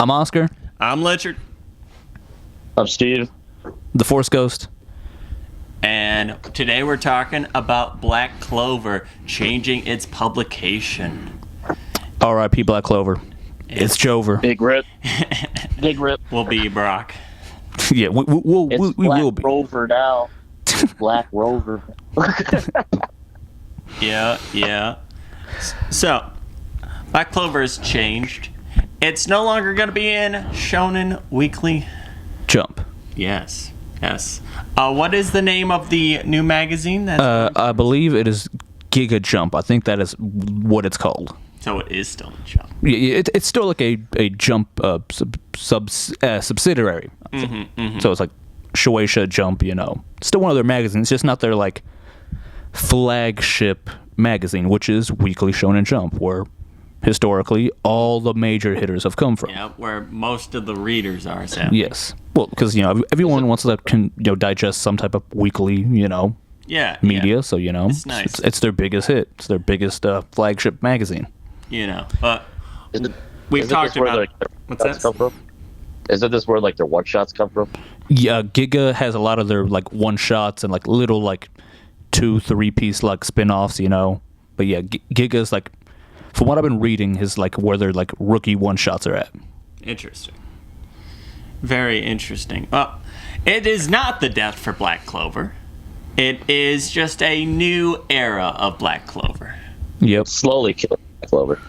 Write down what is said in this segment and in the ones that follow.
I'm Oscar. I'm Richard. I'm Steve. The Force Ghost. And today we're talking about Black Clover changing its publication. R.I.P. Black Clover. It's Jover. Big rip. Big rip. Will be Brock. Yeah, we will be. Black Rover now. Black Rover. Yeah. So, Black Clover has changed. It's no longer going to be in Shonen Weekly. Jump. Yes. What is the name of the new magazine? I believe it is Giga Jump. I think that is what it's called. So it is still a Jump. Yeah, it's still like a Jump subsidiary. So it's like Shueisha Jump, Still one of their magazines. It's just not their like flagship magazine, which is Weekly Shonen Jump, where historically all the major hitters have come from. Yeah, where most of the readers are. Sadly. Yes. Well, because everyone wants to digest some type of weekly media. So it's nice. It's their biggest hit. It's their biggest flagship magazine. But we've talked about what's that? Come from? Isn't this where like their one shots come from? Yeah, Giga has a lot of their like one shots and like little like 2-3 piece like spin-offs, But yeah, Giga's like, from what I've been reading, is like where their like rookie one shots are at. Interesting. Very interesting. Well, it is not the death for Black Clover. It is just a new era of Black Clover. Yep. Slowly killing Black Clover.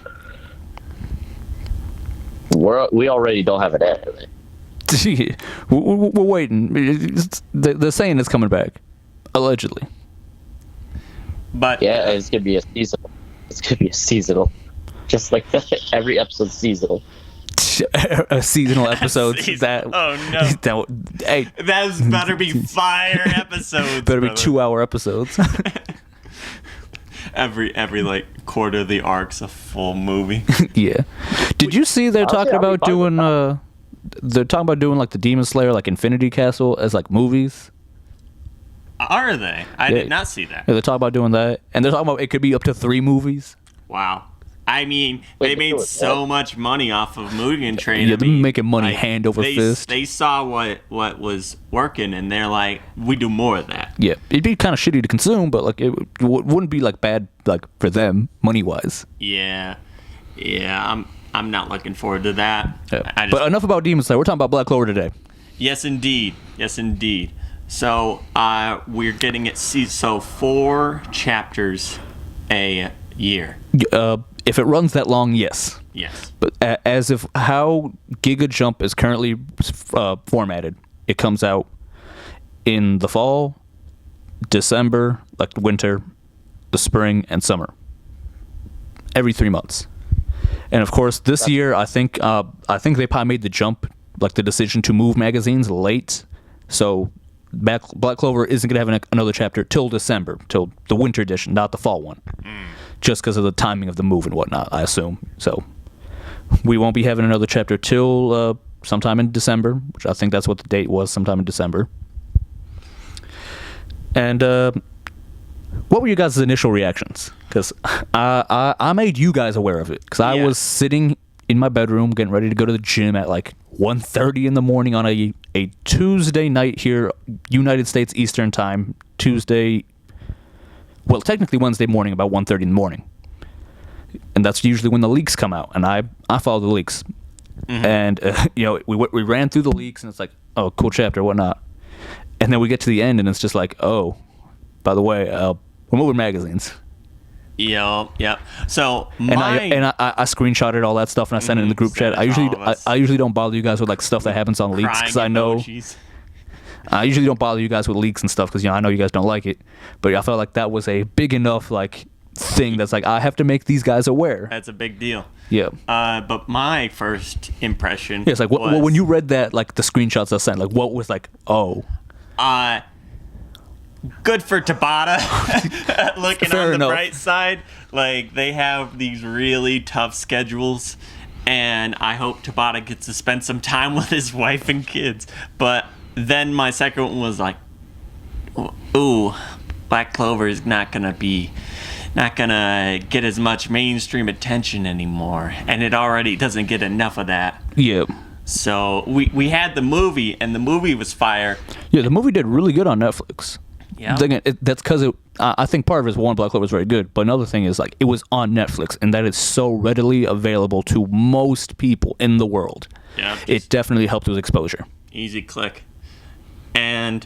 We already don't have an anime. We're waiting. They're saying it's coming back, allegedly. But yeah, it's gonna be a seasonal. Just like every episode's seasonal. A seasonal episode. Hey, those better be fire episodes. Better be 2-hour episodes. every like quarter of the arc's a full movie. Yeah. Did you see they're talking about doing like the Demon Slayer like Infinity Castle as like movies? Are they? I did not see that. Yeah, they're talking about doing that, and they're talking about it could be up to 3 movies. Wow. I mean, they made so much money off of Mugen Train. Yeah, they're making money hand over fist. They saw what was working, and they're like, we do more of that. Yeah, it'd be kind of shitty to consume, but like it wouldn't be like bad like for them money wise. Yeah, I'm not looking forward to that. Yeah. But enough about Demon Slayer. We're talking about Black Clover today. Yes, indeed. So we're getting it. So 4 chapters a year. If it runs that long, yes. Yes. But as of how Giga Jump is currently formatted, it comes out in the fall, December, like winter, the spring, and summer. Every 3 months. And of course, this year, I think they probably made the jump, like the decision to move magazines late. So Black Clover isn't going to have another chapter till December, till the winter edition, not the fall one. Just because of the timing of the move and whatnot, I assume. So we won't be having another chapter till sometime in December, which I think that's what the date was, sometime in December. And what were you guys' initial reactions? Because I made you guys aware of it. Because I was sitting in my bedroom getting ready to go to the gym at like 1:30 in the morning on a Tuesday night here, United States Eastern Time, technically Wednesday morning, about 1:30 in the morning. And that's usually when the leaks come out, and I follow the leaks. Mm-hmm. And, we ran through the leaks, and it's like, oh, cool chapter, whatnot. And then we get to the end, and it's just like, oh, by the way, we're moving magazines. Yep. So I screenshotted all that stuff, and I sent it in the group chat. I usually don't bother you guys with like stuff that happens on leaks, because I know... I usually don't bother you guys with leaks and stuff because I know you guys don't like it, but I felt like that was a big enough like thing that's like I have to make these guys aware. That's a big deal. Yeah. But my first impression, it's like when you read that, like the screenshots I sent, like what was like, oh. Good for Tabata. Looking Fair on the enough. bright side, like they have these really tough schedules, and I hope Tabata gets to spend some time with his wife and kids. But then my second one was like, ooh, Black Clover is not gonna get as much mainstream attention anymore, and it already doesn't get enough of that. Yeah. So we had the movie, and the movie was fire. Yeah, the movie did really good on Netflix. Yeah. That's because I think part of it is one, Black Clover is very good, but another thing is like it was on Netflix, and that is so readily available to most people in the world. Yeah. It definitely helped with exposure. Easy click. And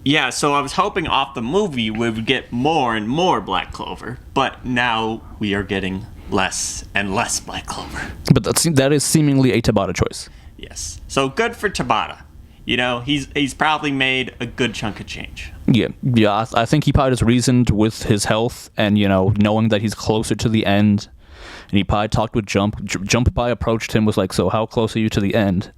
yeah, so I was hoping off the movie we would get more and more Black Clover, but now we are getting less and less Black Clover. But that is seemingly a Tabata choice. Yes. So good for Tabata. You know, he's probably made a good chunk of change. Yeah. I think he probably just reasoned with his health and, you know, knowing that he's closer to the end. And he probably talked with Jump. Jump probably approached him, was like, so how close are you to the end?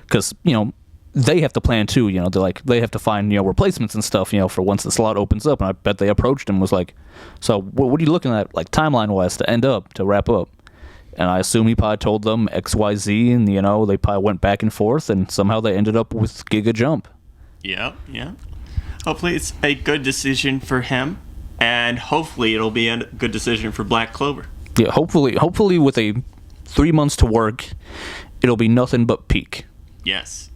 Because, you know, they have to plan too. You know, they have to find, you know, replacements and stuff, you know, for once the slot opens up. And I bet they approached him, was like, so what are you looking at, like, timeline-wise to wrap up? And I assume he probably told them X, Y, Z, and, you know, they probably went back and forth, and somehow they ended up with Giga Jump. Yeah. Hopefully it's a good decision for him, and hopefully it'll be a good decision for Black Clover. Yeah, hopefully with a 3 months to work, it'll be nothing but peak. Yes,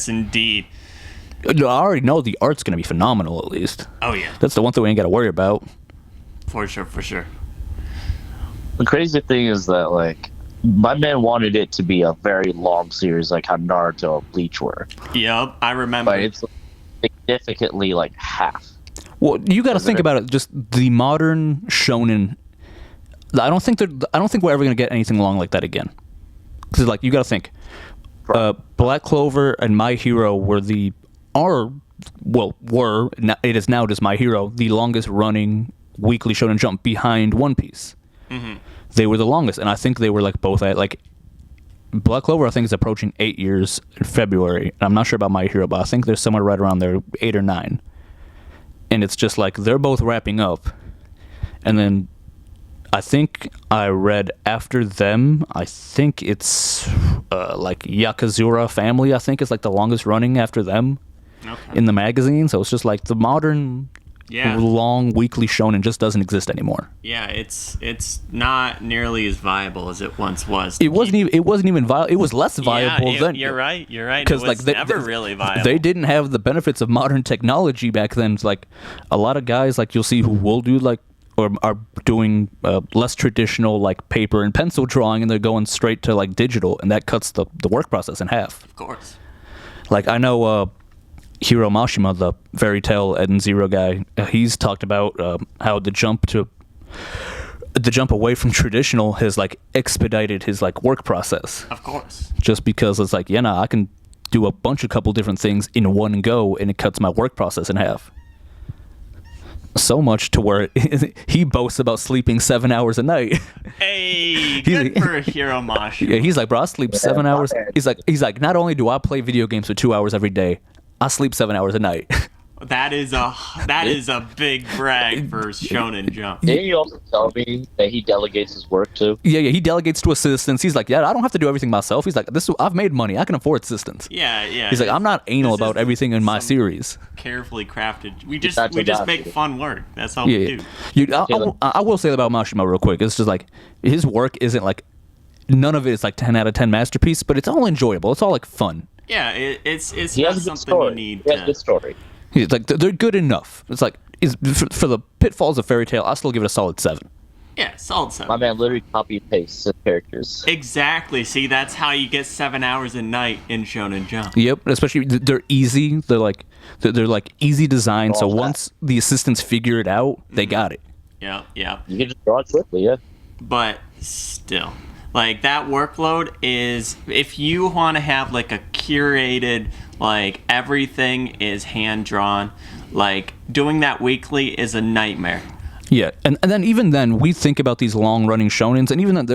indeed. I already know the art's going to be phenomenal, at least. Oh, yeah. That's the one thing we ain't got to worry about. For sure. The crazy thing is that, like, my man wanted it to be a very long series, like how Naruto and Bleach were. Yep, I remember. But it's significantly, like, half. Well, you got to think about it. Just the modern shonen. I don't think we're ever going to get anything long like that again. Because, like, you got to think. Black Clover and My Hero it is now just My Hero, the longest running weekly Shonen Jump behind One Piece. Mm-hmm. They were the longest, and I think they were like both at like Black Clover. I think is approaching 8 years in February. I'm not sure about My Hero, but I think they're somewhere right around there, 8 or 9. And it's just like they're both wrapping up, and then I think I read after them. I think it's like Yakazura Family. I think is like the longest running after them in the magazine. So it's just like the modern. Yeah. Long weekly shonen just doesn't exist anymore. Yeah, it's not nearly as viable as it once was. It wasn't even viable. It was less viable then. You're right. Because like never really viable. They didn't have the benefits of modern technology back then. It's like a lot of guys like you'll see who will do like or are doing less traditional like paper and pencil drawing, and they're going straight to like digital, and that cuts the work process in half. Of course. Like I know. Hiro Mashima, the Fairy Tail Ed Zero guy, he's talked about how the jump away from traditional has like expedited his like work process. Of course. Just because it's like, I can do a couple different things in one go, and it cuts my work process in half. So much to where he boasts about sleeping 7 hours a night. Hey, good for Hiro Mashima. Yeah, he's like, bro, I sleep 7 hours. He's like, not only do I play video games for 2 hours every day, I sleep 7 hours a night. That is a big brag for Shonen Jump. Didn't you also tell me that he delegates his work too? Yeah, he delegates to assistants. He's like, I don't have to do everything myself. He's like, I've made money. I can afford assistants. Yeah. He's like, I'm not anal about everything in my series. Carefully crafted. We just make fun work. That's all we do. I will say about Mashima real quick. It's just like his work isn't like none of it is like 10 out of 10 masterpiece, but it's all enjoyable. It's all like fun. Yeah, it's he not has a good something story. you need. He has a good story. It's like they're good enough. It's like for the pitfalls of Fairy Tail, I still give it a solid 7. Yeah, solid 7. My man literally copy and pastes the characters. Exactly. See, that's how you get 7 hours a night in Shonen Jump. Yep, especially they're easy. They're like easy design. So once the assistants figure it out, they got it. Yeah. You can just draw it quickly, yeah. But still, like that workload is if you want to have like a curated, like everything is hand drawn, like doing that weekly is a nightmare. Yeah, and then even then we think about these long running shonens, and even then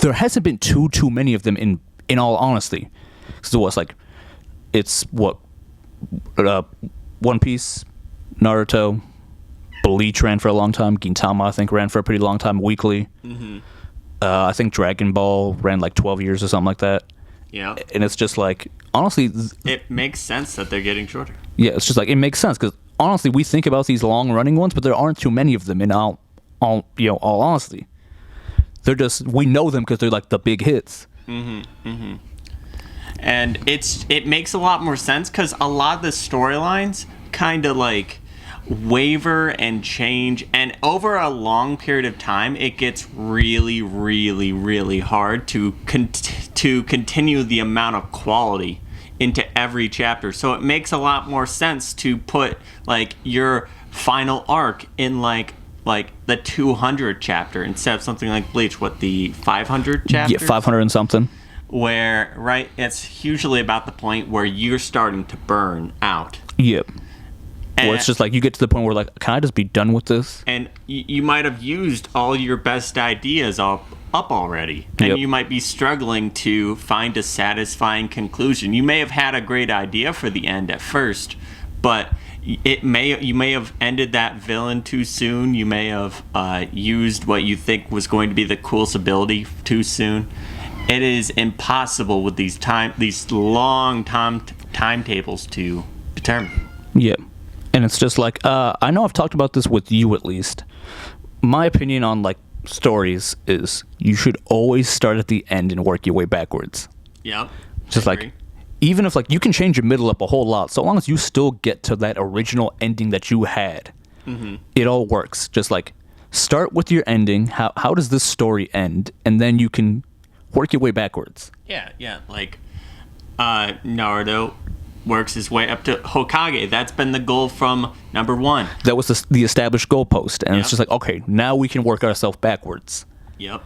there hasn't been too many of them in all honesty. So it's One Piece, Naruto, Bleach ran for a long time, Gintama I think ran for a pretty long time weekly. Mm-hmm. I think Dragon Ball ran like 12 years or something like that. Yeah. And it's just like, honestly... it makes sense that they're getting shorter. Yeah, it's just like, it makes sense, because honestly, we think about these long-running ones, but there aren't too many of them in all honesty. They're just, we know them because they're like the big hits. And it makes a lot more sense because a lot of the storylines kind of like waver and change, and over a long period of time it gets really, really, really hard to continue the amount of quality into every chapter. So it makes a lot more sense to put like your final arc in like the 200 chapter instead of something like Bleach, what, the 500 chapter? Yeah, 500 and something. Where, right, it's usually about the point where you're starting to burn out. Yep. And, Where it's just like you get to the point where like, can I just be done with this? And you might have used all your best ideas up already. And Yep. you might be struggling to find a satisfying conclusion. You may have had a great idea for the end at first, but you may have ended that villain too soon. You may have used what you think was going to be the coolest ability too soon. It is impossible with these long timetables to determine. Yeah. And it's just like, I know I've talked about this with you at least. My opinion on like stories is you should always start at the end and work your way backwards. Yep. Just like, even if like you can change your middle up a whole lot, so long as you still get to that original ending that you had, it all works. Just like start with your ending. How does this story end? And then you can work your way backwards. Yeah. Like Naruto works his way up to Hokage. That's been the goal from number 1. That was the established goalpost, and it's just like, okay, now we can work ourselves backwards. Yep.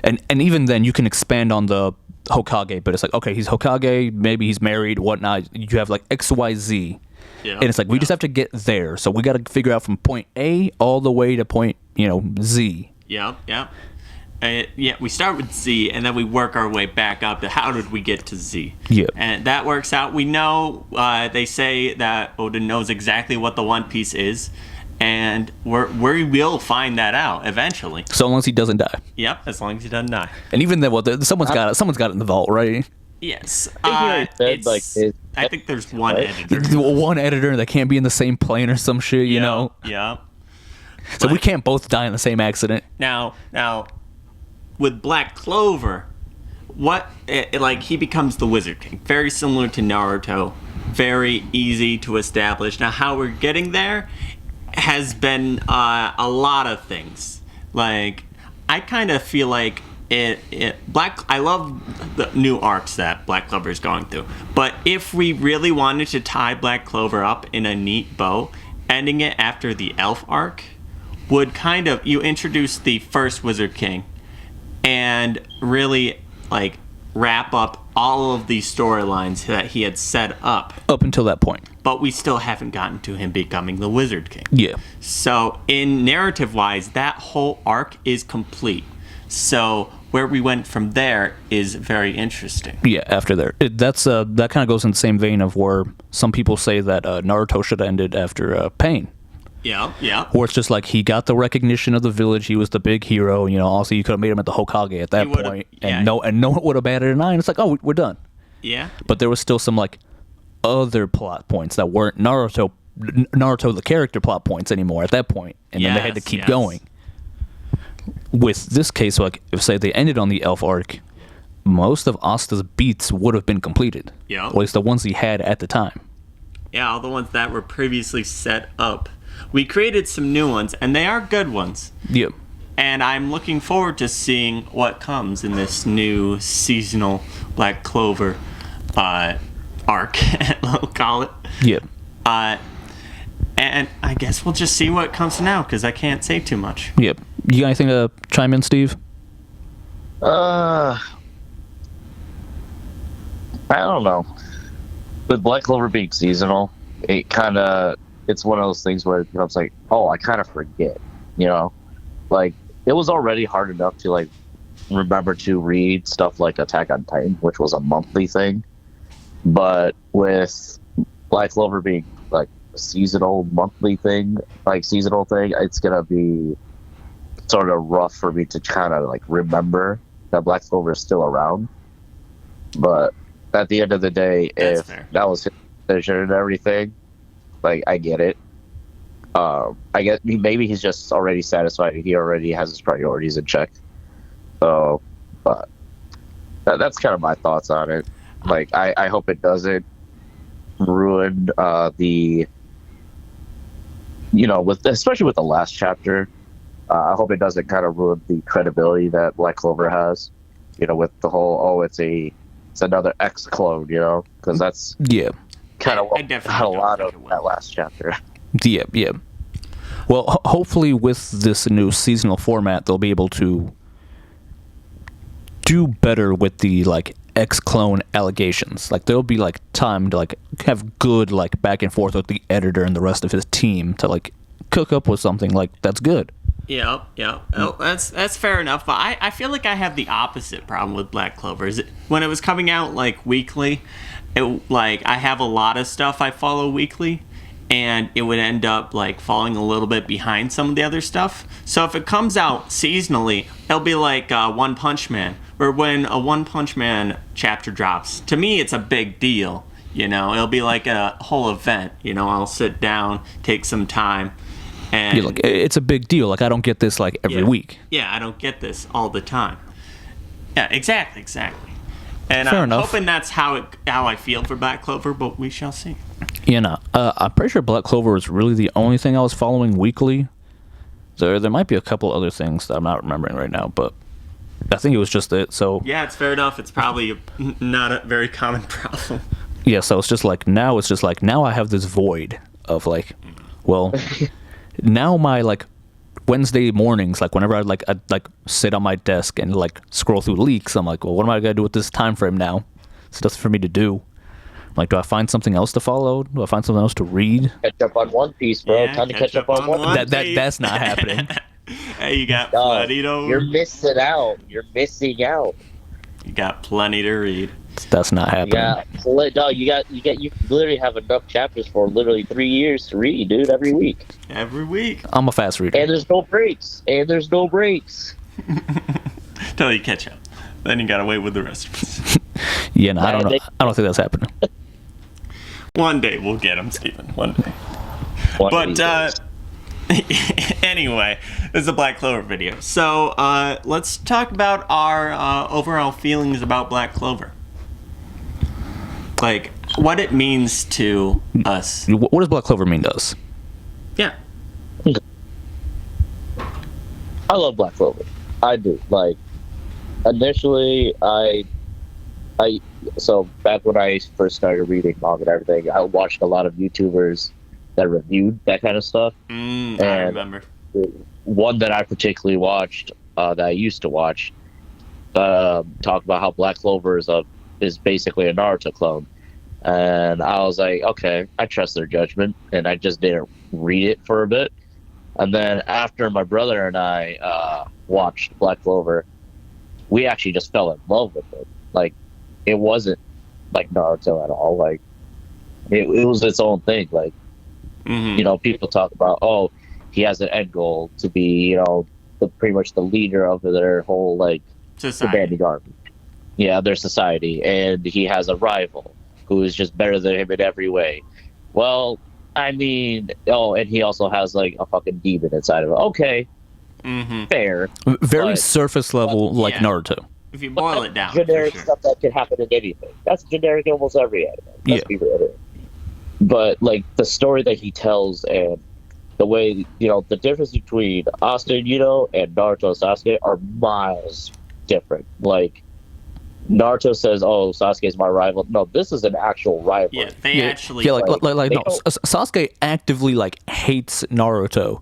And even then, you can expand on the Hokage, but it's like, okay, he's Hokage, maybe he's married, whatnot. You have like X, Y, Z, and it's like we just have to get there. So we got to figure out from point A all the way to point, Z. Yep. We start with Z, and then we work our way back up to how did we get to Z. Yep. And that works out. We know, they say that Odin knows exactly what the One Piece is, and we will find that out eventually. So long as he doesn't die. Yep, as long as he doesn't die. And even then, someone's got it in the vault, right? Yes. I think there's one editor. One editor that can't be in the same plane or some shit, you know? Yeah. So we can't both die in the same accident. Now, with Black Clover, he becomes the Wizard King. Very similar to Naruto. Very easy to establish. Now, how we're getting there has been a lot of things. Like, I kind of feel like I love the new arcs that Black Clover is going through. But if we really wanted to tie Black Clover up in a neat bow, ending it after the Elf arc would you introduce the first Wizard King and really like wrap up all of these storylines that he had set up until that point. But we still haven't gotten to him becoming the Wizard King. Yeah. So in narrative wise, that whole arc is complete. So where we went from there is very interesting. Yeah, after there. That kind of goes in the same vein of where some people say that Naruto should have ended after Pain. Yeah. Where it's just like he got the recognition of the village, he was the big hero, also you could have made him at the Hokage at that point, and no one would have batted an eye, and it's like, oh, we're done. Yeah. But there was still some like other plot points that weren't Naruto the character plot points anymore at that point, and then they had to keep going. With this case, like if say they ended on the Elf arc, most of Asta's beats would have been completed. Yeah. At least the ones he had at the time. Yeah, all the ones that were previously set up. We created some new ones, and they are good ones. Yep. And I'm looking forward to seeing what comes in this new seasonal Black Clover arc, we'll call it. Yep. And I guess we'll just see what comes now, because I can't say too much. Yep. You got anything to chime in, Steve? I don't know. With Black Clover being seasonal, it's one of those things where it becomes like, oh, I kind of forget, Like, it was already hard enough to, like, remember to read stuff like Attack on Titan, which was a monthly thing. But with Black Clover being, like, a seasonal thing, it's going to be sort of rough for me to kind of, like, remember that Black Clover is still around. But at the end of the day, That's if fair. that was his decision and everything, like, I get it. I guess maybe he's just already satisfied. He already has his priorities in check. So, but That's kind of my thoughts on it. Like, I hope it doesn't ruin the, especially with the last chapter. I hope it doesn't kind of ruin the credibility that Black Clover has. With the whole, it's another X clone, because that's kind of what got a lot of that last chapter. Yeah. Well, hopefully with this new seasonal format, they'll be able to do better with the X clone allegations. Like, there'll be time to have good back and forth with the editor and the rest of his team to cook up with something that's good. Yeah. Oh, that's fair enough. But I feel like I have the opposite problem with Black Clover. Is it when it was coming out weekly, I have a lot of stuff I follow weekly, and it would end up falling a little bit behind some of the other stuff. So if it comes out seasonally, it'll be like One Punch Man, where when a One Punch Man chapter drops, to me it's a big deal. It'll be like a whole event. I'll sit down, take some time. And it's a big deal. I don't get this every week. Yeah, I don't get this all the time. Yeah, exactly. And Fair I'm enough. hoping that's how I feel for Black Clover, but we shall see. I'm pretty sure Black Clover was really the only thing I was following weekly. There might be a couple other things that I'm not remembering right now, but I think it was just it. So yeah, it's fair enough. It's probably not a very common problem. Yeah, so it's just now I have this void of well. Now my Wednesday mornings, whenever I'd sit on my desk and scroll through leaks, I'm well, what am I gonna do with this time frame now? It's nothing for me to do. Do I find something else to follow? Do I find something else to read? Catch up on One Piece, bro. Time to catch up on One Piece. That's not happening. Hey, you got plenty to read. You're missing out. You got plenty to read. That's not happening. Yeah, you literally have enough chapters for literally 3 years to read, dude, every week. Every week. I'm a fast reader. And there's no breaks. Till you catch up. Then you gotta wait with the rest of us. Yeah, no, I don't know. I don't think that's happening. One day we'll get them, Steven. One day. Anyway, this is a Black Clover video. So let's talk about our overall feelings about Black Clover. What it means to us. What does Black Clover mean to us? Yeah. I love Black Clover. I do. Initially, so back when I first started reading manga and everything, I watched a lot of YouTubers that reviewed that kind of stuff. I remember. One that I particularly watched, that I used to watch, talked about how Black Clover is basically a Naruto clone. And I was like, okay, I trust their judgment, and I just didn't read it for a bit. And then after my brother and I watched Black Clover, we actually just fell in love with it. It wasn't like Naruto at all. It was its own thing. People talk about, he has an end goal to be, pretty much the leader of their whole society. army. Yeah, their society, and he has a rival who is just better than him in every way. Well, I mean, and he also has a fucking demon inside of him. Okay, fair. Very surface level, Naruto. If you boil it down, generic for sure. stuff that can happen in anything. That's generic in almost every anime. Let's be real. But the story that he tells and the way the difference between Asta and and Naruto and Sasuke are miles different. Naruto says, "Oh, Sasuke's my rival." No, this is an actual rival. Yeah, they actually. Yeah, Sasuke actively hates Naruto.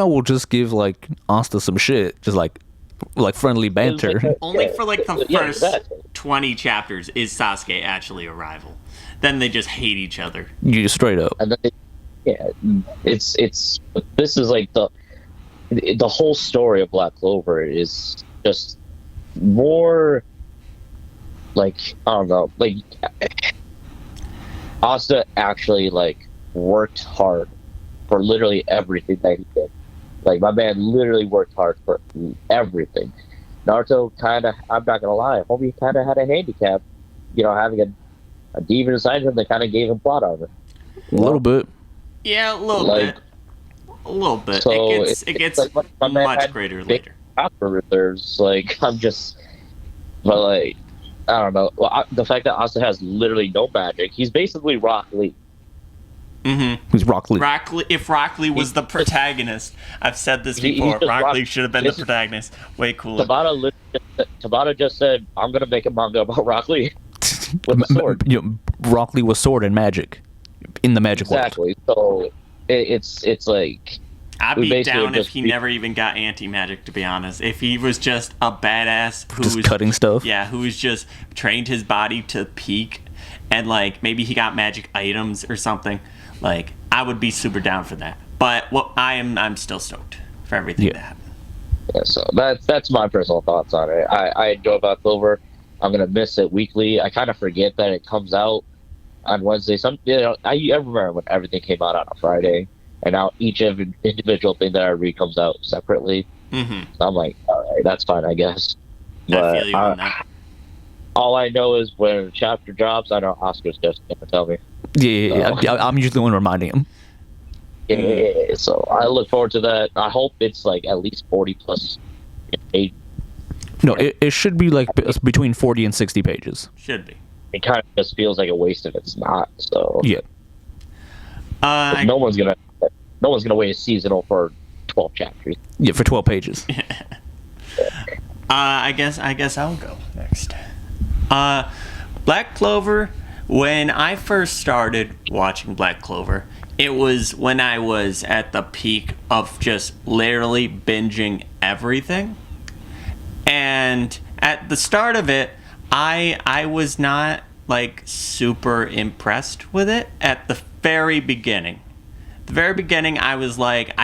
Will just give Asta some shit, just friendly banter. Only for the first 20 chapters is Sasuke actually a rival. Then they just hate each other. You straight up. And then this is the whole story of Black Clover is just more I don't know, Asta actually worked hard for literally everything that he did. My man literally worked hard for everything. Naruto I'm not gonna lie, homie kind of had a handicap, having a demon inside him that kind of gave him plot armor. A little bit. Yeah, a little bit. A little bit. So it gets much greater later. chakra reserves. Like, I'm just, but like, I don't know. Well, the fact that Asa has literally no magic, he's basically Rock Lee. Mm-hmm. Who's Rock Lee? If Rock Lee was the protagonist, I've said this before. Rock Lee should have been the protagonist. Way cooler. Tabata just said, "I'm gonna make a manga about Rock Lee with a sword." Rock Lee was sword and magic in the magic world. Exactly. So it's like I'd be down if he never even got anti-magic, to be honest. If he was just a badass who just was cutting stuff. Yeah, who's just trained his body to peak, and like maybe he got magic items or something. Like, I would be super down for that. But I'm still stoked for everything to happen. Yeah, so that's my personal thoughts on it. I enjoy Black Clover. I'm gonna miss it weekly. I kind of forget that it comes out on Wednesday. I remember when everything came out on a Friday, and now each individual thing that I read comes out separately. Mm-hmm. So I'm like, all right, that's fine, I guess. I feel you on that. All I know is when a chapter drops, I know Oscar's just gonna tell me. Yeah. I'm usually the one reminding him. Yeah, so I look forward to that. I hope it's like at least 40 plus pages. No, it should be like between 40 and 60 pages. Should be. It kind of just feels like a waste if it's not. So yeah, no one's gonna wait a seasonal for 12 chapters. Yeah, for 12 pages. I guess I'll go next. Black Clover. When I first started watching Black Clover, it was when I was at the peak of just literally binging everything. And at the start of it, I was not like super impressed with it at the very beginning. The very beginning, I was like,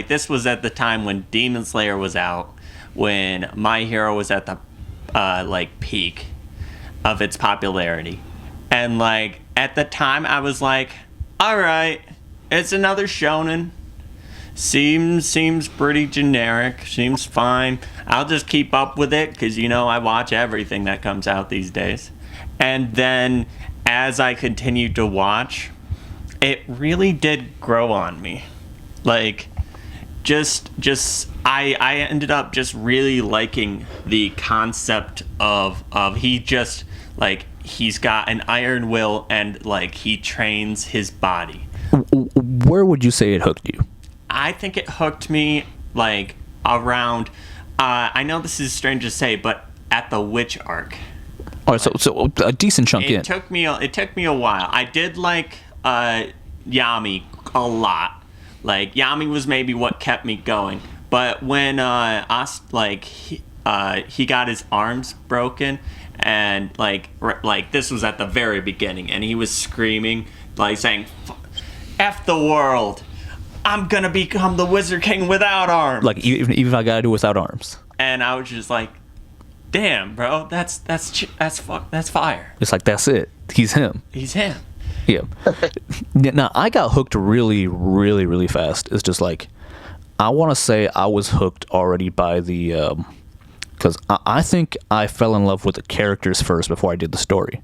this was at the time when Demon Slayer was out, when My Hero was at the peak of its popularity. And like at the time I was like, all right, it's another shonen. Seems pretty generic. Seems fine. I'll just keep up with it because I watch everything that comes out these days. And then as I continued to watch, it really did grow on me. Like I ended up just really liking the concept of he just like he's got an iron will and like he trains his body. Where would you say it hooked you? I think it hooked me like around I know this is strange to say, but at the witch arc. All right, so a decent chunk in. It took me a while. I did like Yami a lot. Like Yami was maybe what kept me going. But when he got his arms broken, and like this was at the very beginning, and he was screaming, like saying, "F the world! I'm gonna become the Wizard King without arms." Like even if I gotta do without arms. And I was just like, "Damn, bro, that's fire." It's like that's it. He's him. He's him. Yeah. Now I got hooked really, really, really fast. It's just like I want to say I was hooked already by the. Because I think I fell in love with the characters first before I did the story,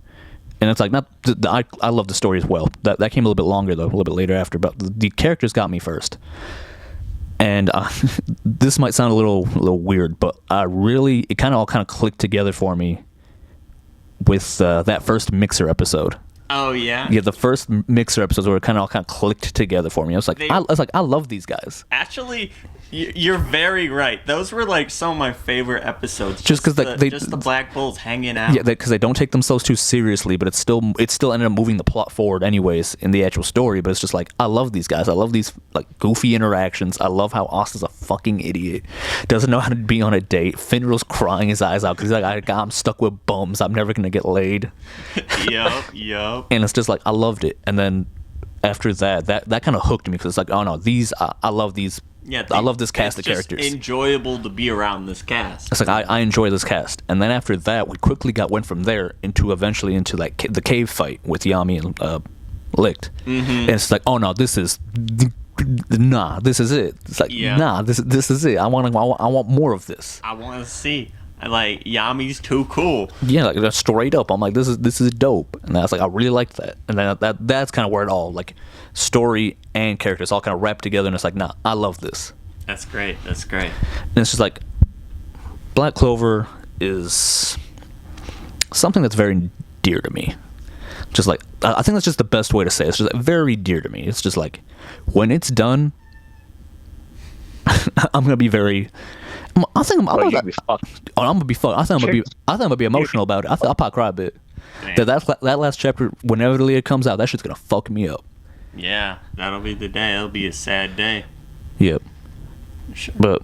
and it's like I love the story as well. That came a little bit longer though, a little bit later after. But the characters got me first, and this might sound a little weird, but it kind of all clicked together for me with that first Mixer episode. Oh yeah. Yeah, the first Mixer episodes where it all clicked together for me. I was like, I love these guys. Actually, you're very right. Those were like some of my favorite episodes. Just because the Black Bulls hanging out. Yeah, because they don't take themselves too seriously, but it still ended up moving the plot forward anyways in the actual story. But it's just like I love these guys. I love these like goofy interactions. I love how Asta's a fucking idiot. Doesn't know how to be on a date. Finral's crying his eyes out because he's like, I'm stuck with bums. I'm never gonna get laid. Yup. And it's just like I loved it. And then after that kind of hooked me because it's like, oh no, I love these. Yeah, I love this cast of characters. It's enjoyable to be around this cast. It's like I enjoy this cast, and then after that, we quickly went from there eventually into like the cave fight with Yami and Licht, and it's like, oh no, this is it. It's like this is it. I want more of this. I want to see. Like Yami's too cool. Yeah, like straight up, I'm like, this is dope, and I was like, I really liked that, and then that's kind of where it all like story and characters all kind of wrapped together, and it's like, nah, I love this. That's great. And it's just like Black Clover is something that's very dear to me. Just like, I think that's just the best way to say it. It's just very dear to me. It's just like, when it's done, I'm gonna be very. I think I'm gonna be fucked. Oh, I'm gonna be fucked. I think I'm gonna be emotional about it. I'll probably cry a bit. That last chapter, whenever it comes out, that shit's gonna fuck me up. Yeah, that'll be the day. It'll be a sad day. Yep. Sure. But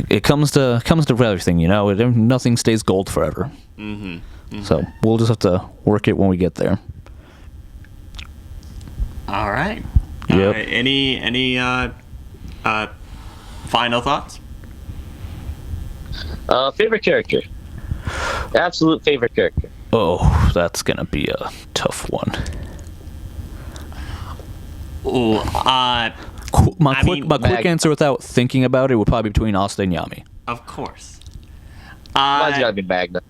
it comes to everything, you know. Nothing stays gold forever. Mm-hmm. Mm-hmm. So we'll just have to work it when we get there. All right. Yep. Any final thoughts? Favorite character. Absolute favorite character. Oh, that's gonna be a tough one. Ooh, My quick answer without thinking about it would probably be between Asta and Yami. Of course. Mine's gotta be Magna.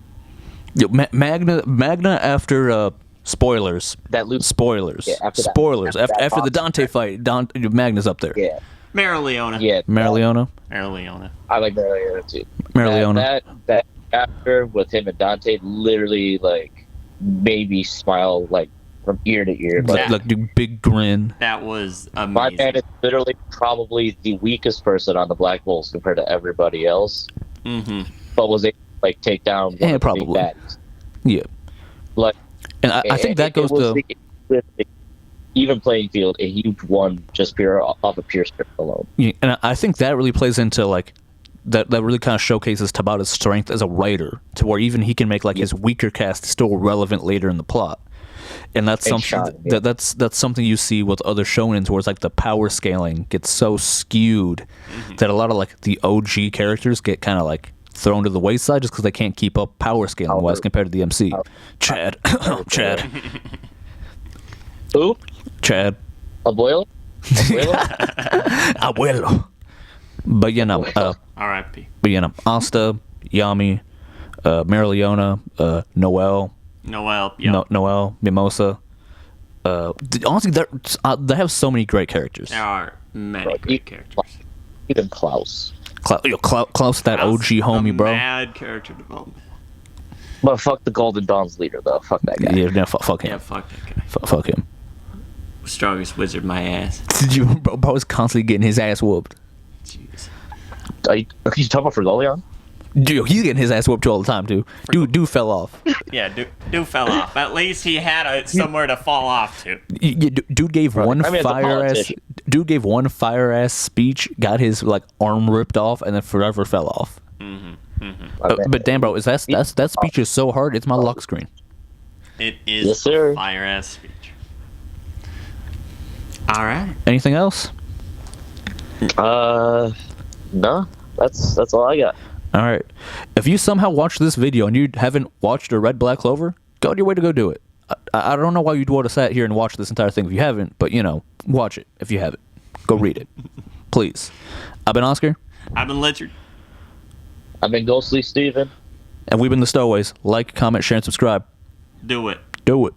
Yo, Magna after spoilers. That loop. Spoilers. Yeah, after that. Spoilers. After that After the boss Dante fight, Magna's up there. Yeah. Maraleona. Yeah. Maraleona. Maraleona. I like Maraleona too. Maraleona. That chapter with him and Dante literally like made me smile like from ear to ear. Like do big grin. That was amazing. My man is literally probably the weakest person on the Black Bulls compared to everybody else. Mm-hmm. But was able to like take down one of the probably. big baddies. Yeah. Like, and I think that goes to the even playing field, a huge one just off of pure spirit alone. Yeah, and I think that really plays into like that really kind of showcases Tabata's strength as a writer, to where even he can make like his weaker cast still relevant later in the plot. And that's something that's something you see with other shonens, where it's like the power scaling gets so skewed that a lot of like the OG characters get kind of like thrown to the wayside just because they can't keep up power scaling wise compared to the MC. Chad. Who? Chad. Abuelo? Abuelo. But you know, R.I.P. But you know, Asta, Yami, Maraleona, Noelle, yep. Noelle, Mimosa. Honestly, they have so many great characters. There are many great characters. Even Klaus. Klaus, that OG homie, bro. Mad character development. But fuck the Golden Dawn's leader, though. Fuck that guy. Yeah, fuck him. Yeah, fuck that guy. Fuck him. Strongest wizard, my ass. Bro was constantly getting his ass whooped. Jeez. Are you talking about Fergolion? Dude, he's getting his ass whooped all the time, too. Dude fell off. Yeah, dude fell off. At least he had somewhere to fall off to. Dude gave one fire ass speech, got his like arm ripped off, and then forever fell off. Mm-hmm. Mm-hmm. But damn, bro, that speech is so hard. It's my lock screen. It is yes, sir. A fire ass speech. All right. Anything else? No. That's all I got. All right. If you somehow watched this video and you haven't watched or read Black Clover, go out your way to go do it. I don't know why you'd want to sit here and watch this entire thing if you haven't, but, you know, watch it if you haven't. Go read it. Please. I've been Oscar. I've been Richard. I've been Ghostly Steven. And we've been the Stowaways. Like, comment, share, and subscribe. Do it. Do it.